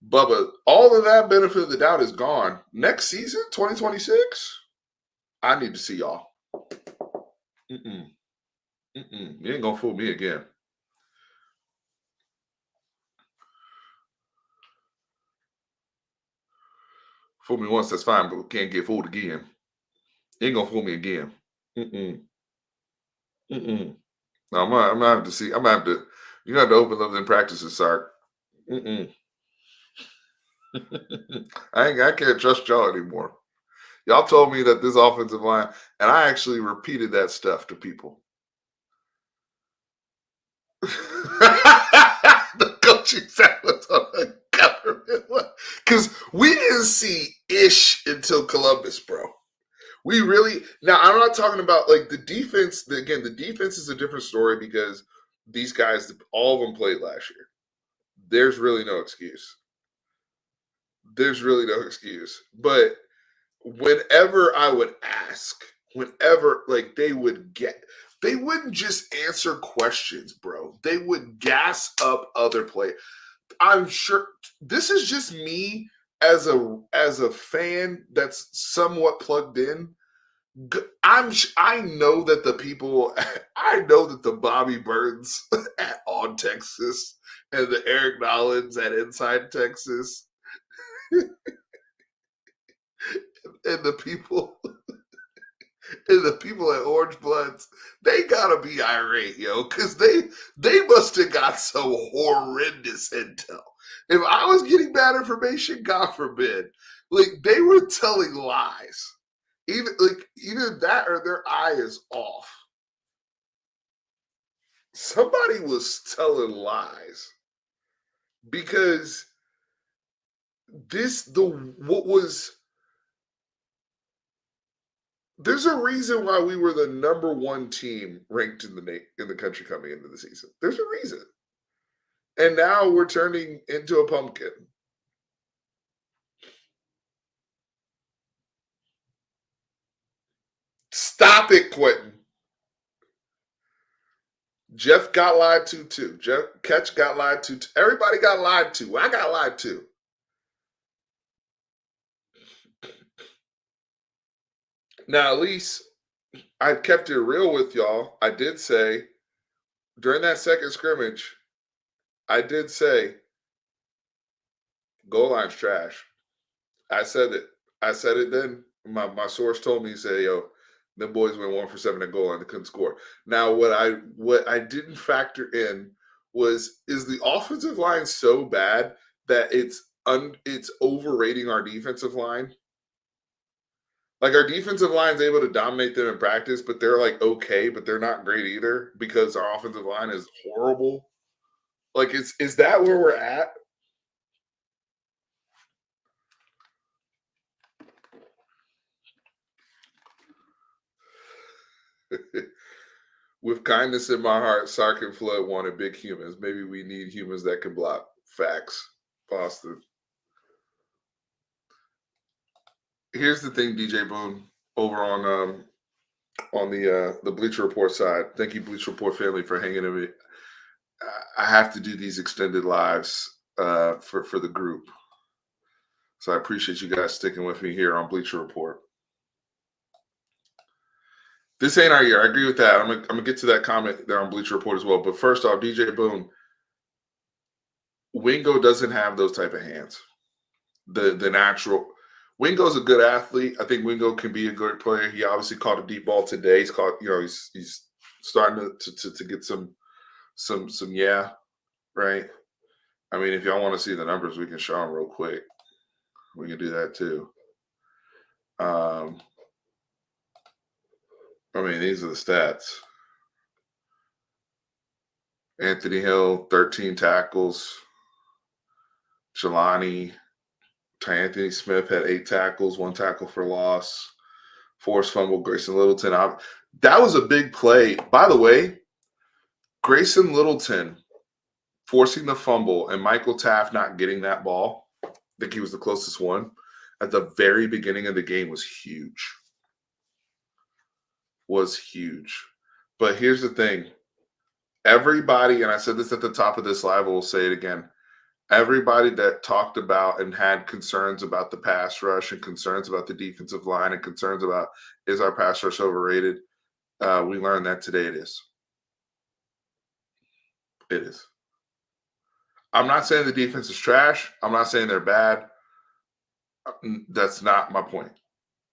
S1: Bubba, all of that benefit of the doubt is gone. Next season, 2026, I need to see y'all. Mm-mm. Mm-mm. You ain't gonna fool me again. Fool me once, that's fine, but we can't get fooled again. You ain't gonna fool me again. Mm-mm. Mm-mm. No, I'm gonna have to see. I'm gonna have to. You have to open up them practices, Sark. Mm-mm. I can't trust y'all anymore. Y'all told me that this offensive line, and I actually repeated that stuff to people. The coaching staff was on the government line. Because we didn't see ish until Columbus, bro. We really now I'm not talking about like the defense. Again, the defense is a different story because these guys, all of them played last year. There's really no excuse. There's really no excuse. But whenever I would ask, whenever like they wouldn't just answer questions, bro. They would gas up other players. I'm sure this is just me as a fan that's somewhat plugged in. I know that the people, I know that the Bobby Burns at On Texas and the Eric Nollins at Inside Texas and the people and the people at Orange Bloods, they gotta be irate, yo, because they must have got some horrendous intel. If I was getting bad information, God forbid, like they were telling lies. Either that or their eye is off. Somebody was telling lies because there's a reason why we were the number one team ranked in the country coming into the season. There's a reason. And now we're turning into a pumpkin. Stop it, Quentin. Jeff got lied to too. Jeff Ketch got lied to. Everybody got lied to. I got lied to. Now, at least I kept it real with y'all. I did say during that second scrimmage, I did say goal line's trash. I said it. I said it then. My source told me, say, yo, them boys went 1 for 7 at goal line. They couldn't score. Now, what I didn't factor in was is the offensive line so bad that it's overrating our defensive line. Like our defensive line is able to dominate them in practice, but they're like okay, but they're not great either because our offensive line is horrible. Like, is that where we're at? With kindness in my heart, Sark and Flood wanted big humans. Maybe we need humans that can block. Facts, Boston. Here's the thing, DJ Boone, over on the Bleacher Report side. Thank you, Bleacher Report family, for hanging in me. I have to do these extended lives for the group, so I appreciate you guys sticking with me here on Bleacher Report. This ain't our year. I agree with that. I'm gonna get to that comment there on Bleacher Report as well. But first off, DJ Boone, Wingo doesn't have those type of hands. The natural. Wingo's a good athlete. I think Wingo can be a good player. He obviously caught a deep ball today. He's caught, he's starting to get some yeah, right. I mean, if y'all want to see the numbers, we can show them real quick. We can do that too. I mean, these are the stats. Anthony Hill, 13 tackles. Jelani, Anthony Smith had 8 tackles, 1 tackle for loss. Forced fumble, Grayson Littleton. That was a big play. By the way, Grayson Littleton forcing the fumble and Michael Taft not getting that ball. I think he was the closest one. at the very beginning of the game was huge. Was huge. But here's the thing. Everybody, and I said this at the top of this live, I will say it again. Everybody that talked about and had concerns about the pass rush and concerns about the defensive line and concerns about is our pass rush overrated, we learned that today it is. It is. I'm not saying the defense is trash. I'm not saying they're bad. That's not my point.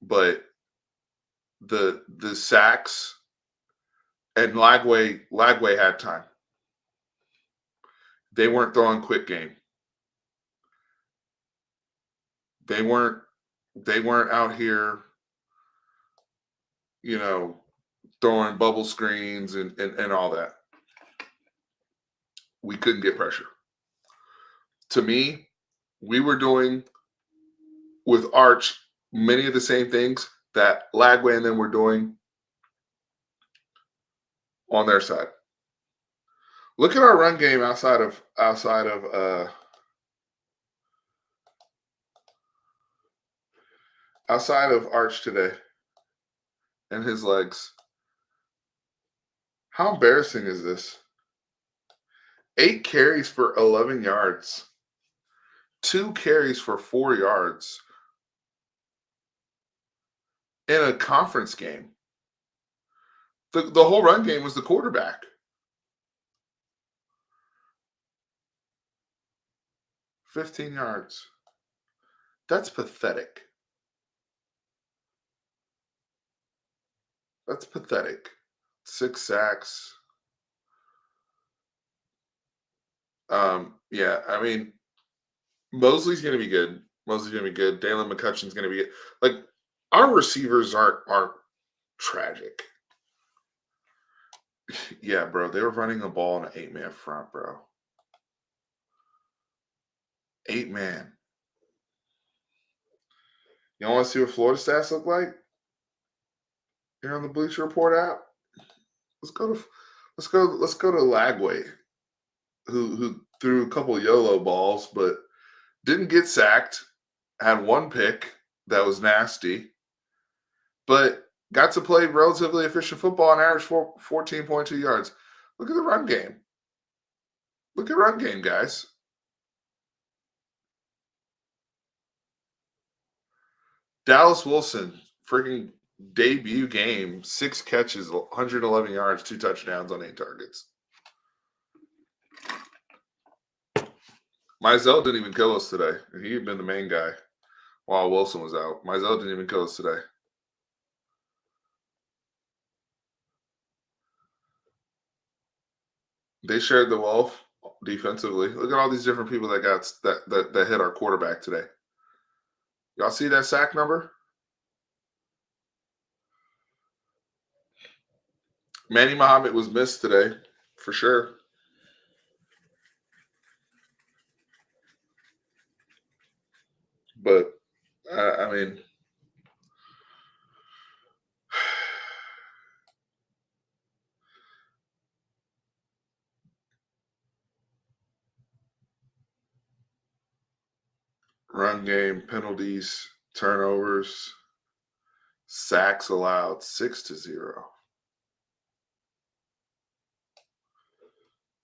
S1: But the sacks and Lagway had time. They weren't throwing quick game. They weren't out here, throwing bubble screens and all that. We couldn't get pressure. To me, we were doing with Arch many of the same things that Lagway and them were doing on their side. Look at our run game outside of Arch today and his legs. How embarrassing is this? 8 carries for 11 yards. 2 carries for 4 yards in a conference game. The whole run game was the quarterback. 15 yards. That's pathetic. That's pathetic. 6 sacks. Yeah, I mean, Mosley's going to be good. Dalen McCutcheon's going to be good. Like, our receivers aren't tragic. Yeah, bro, they were running the ball in an 8-man front, bro. 8-man. You want to see what Florida stats look like? Here on the Bleacher Report app. Let's go to Lagway, who threw a couple of YOLO balls, but didn't get sacked. Had 1 pick that was nasty, but got to play relatively efficient football and average 14.2 yards. Look at the run game. Look at run game, guys. Dallas Wilson, freaking debut game, 6 catches, 111 yards, 2 touchdowns on 8 targets. Mizell didn't even kill us today. He had been the main guy while Wilson was out. Mizell didn't even kill us today. They shared the wealth defensively. Look at all these different people that hit our quarterback today. Y'all see that sack number? Manny Muhammad was missed today, for sure. But, I mean, run game, penalties, turnovers, sacks allowed, 6-0.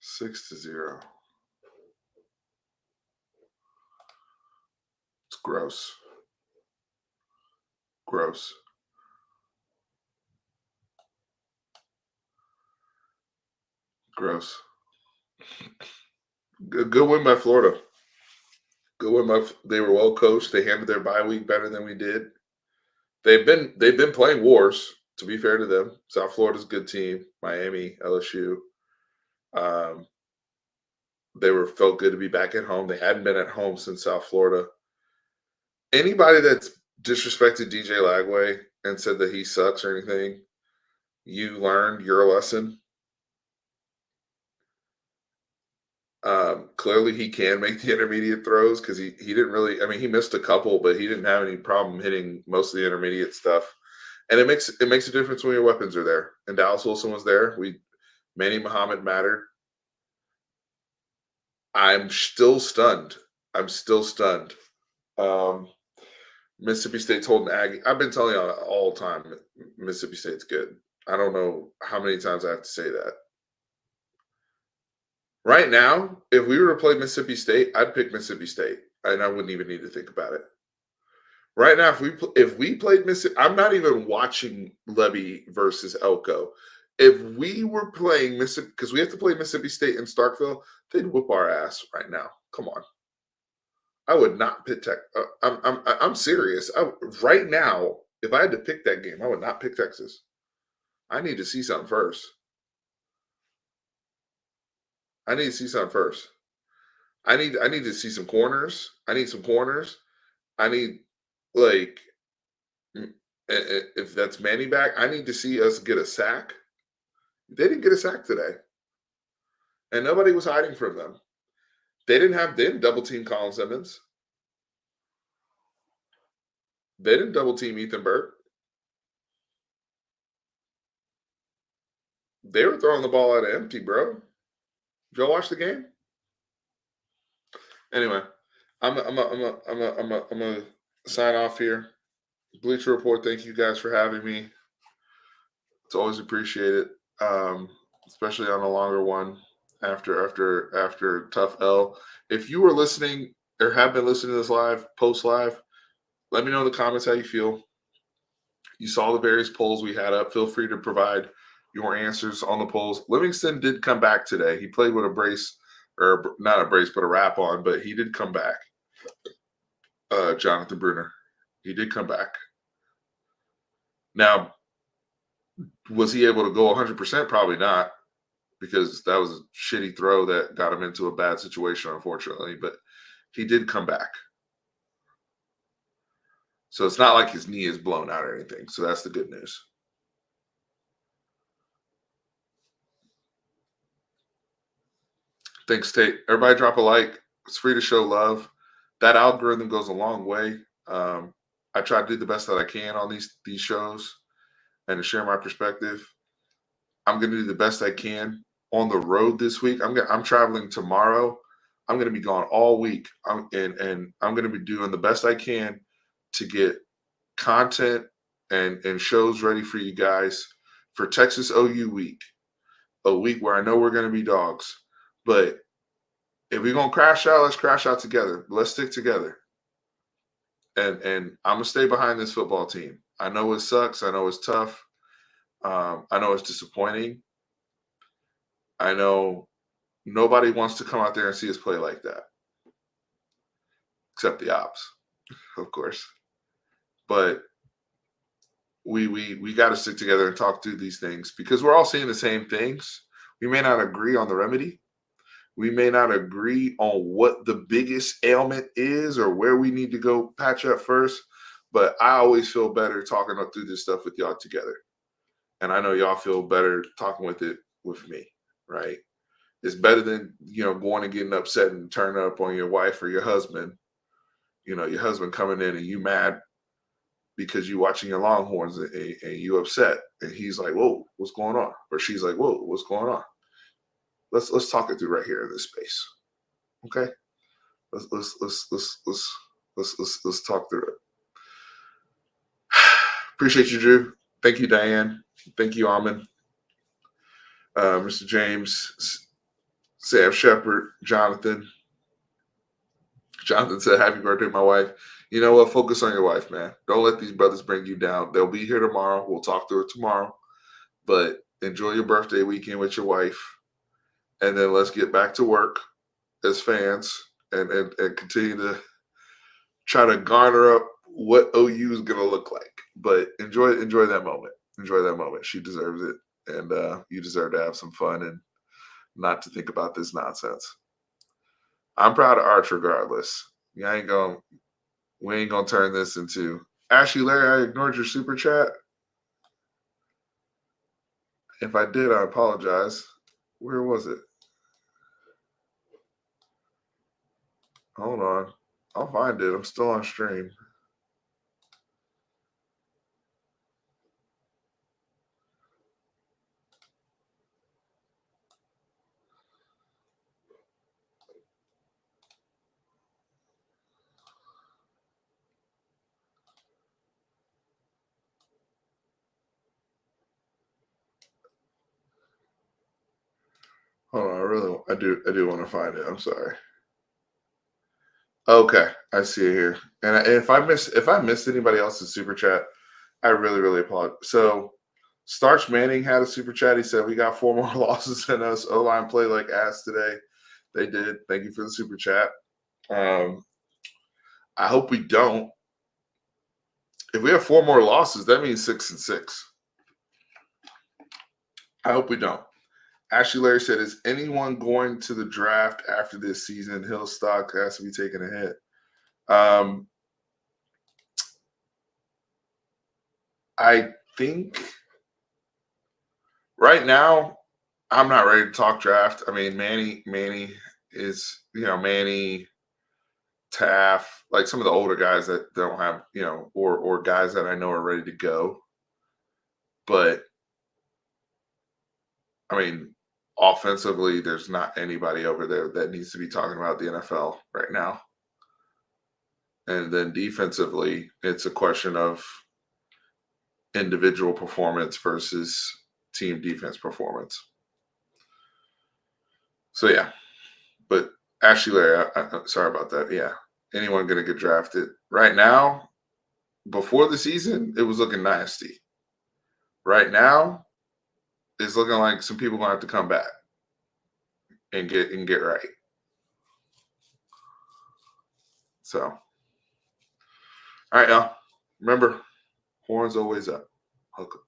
S1: 6-0. It's gross. Gross. Gross. Good win by Florida. Good win. They were well coached. They handled their bye week better than we did. They've been playing wars. To be fair to them, South Florida's a good team. Miami, LSU. They felt good to be back at home. They hadn't been at home since South Florida. Anybody that's disrespected DJ Lagway and said that he sucks or anything, you learned your lesson. Clearly he can make the intermediate throws because he didn't really. I mean, he missed a couple, but he didn't have any problem hitting most of the intermediate stuff. And it makes a difference when your weapons are there. And Dallas Wilson was there. Manny Muhammad mattered. I'm still stunned. Mississippi State's holding Aggie. I've been telling y'all all the time, Mississippi State's good. I don't know how many times I have to say that. Right now, if we were to play Mississippi State, I'd pick Mississippi State, and I wouldn't even need to think about it. Right now, if we played Mississippi, I'm not even watching Levy versus Elko. If we were playing Mississippi, because we have to play Mississippi State in Starkville, they'd whoop our ass right now. Come on, I would not pick Tech. I'm serious. Right now, if I had to pick that game, I would not pick Texas. I need to see something first. I need to see something first. I need to see some corners. I need some corners. I need like if that's Manny back, I need to see us get a sack. They didn't get a sack today, and nobody was hiding from them. They didn't double team Colin Simmons. They didn't double team Ethan Burke. They were throwing the ball out of empty, bro. Did y'all watch the game? Anyway, I'm gonna sign off here. Bleacher Report. Thank you guys for having me. It's always appreciated, especially on a longer one after tough L. If you were listening or have been listening to this post live, let me know in the comments how you feel. You saw the various polls we had up. Feel free to provide your answers on the polls. Livingston did come back today. He played with a brace, or not a brace, but a wrap on, but he did come back. Jonathan Bruner. He did come back. Now, was he able to go 100%? Probably not, because that was a shitty throw that got him into a bad situation, unfortunately. But he did come back. So it's not like his knee is blown out or anything. So that's the good news. Thanks, Tate. Everybody drop a like. It's free to show love. That algorithm goes a long way. I try to do the best that I can on these shows and to share my perspective. I'm going to do the best I can on the road this week. I'm traveling tomorrow. I'm going to be gone all week. And I'm going to be doing the best I can to get content and shows ready for you guys for Texas OU week, a week where I know we're going to be dogs. But if we're going to crash out, let's crash out together. Let's stick together. And I'm going to stay behind this football team. I know it sucks. I know it's tough. I know it's disappointing. I know nobody wants to come out there and see us play like that, except the ops, of course. But we got to stick together and talk through these things because we're all seeing the same things. We may not agree on the remedy. We may not agree on what the biggest ailment is or where we need to go patch up first. But I always feel better talking through this stuff with y'all together. And I know y'all feel better talking with me, right? It's better than, going and getting upset and turning up on your wife or your husband. Your husband coming in and you mad because you watching your Longhorns and you upset. And he's like, whoa, what's going on? Or she's like, whoa, what's going on? Let's talk it through right here in this space. Okay? Let's talk through it. Appreciate you, Drew. Thank you, Diane. Thank you, Amon. Mr. James, Sam Shepard, Jonathan. Jonathan said, happy birthday, my wife. You know what? Focus on your wife, man. Don't let these brothers bring you down. They'll be here tomorrow. We'll talk through it tomorrow. But enjoy your birthday weekend with your wife. And then let's get back to work as fans and continue to try to garner up what OU is going to look like. But enjoy that moment. Enjoy that moment. She deserves it. And you deserve to have some fun and not to think about this nonsense. I'm proud of Arch regardless. We ain't gonna turn this into Ashley Larry, I ignored your super chat. If I did, I apologize. Where was it? Hold on. I'll find it. I'm still on stream. Hold on, I do want to find it. I'm sorry. Okay, I see it here. And if I missed anybody else's super chat, I really apologize. So, Starch Manning had a super chat. He said we got 4 more losses than us. O-line play like ass today. They did. Thank you for the super chat. I hope we don't. If we have 4 more losses, that means 6-6. I hope we don't. Ashley Larry said, is anyone going to the draft after this season? Hill stock has to be taking a hit. I think right now I'm not ready to talk draft. I mean, Manny is, Manny, Taff, like some of the older guys that don't have, or guys that I know are ready to go. But I mean, offensively, there's not anybody over there that needs to be talking about the NFL right now. And then defensively, it's a question of individual performance versus team defense performance. So yeah, but Ashley Larry, I'm sorry about that. Yeah, anyone going to get drafted right now? Before the season, it was looking nasty. Right now, it's looking like some people going to have to come back and get right. So, all right, y'all. Remember, horns always up. Hook 'em.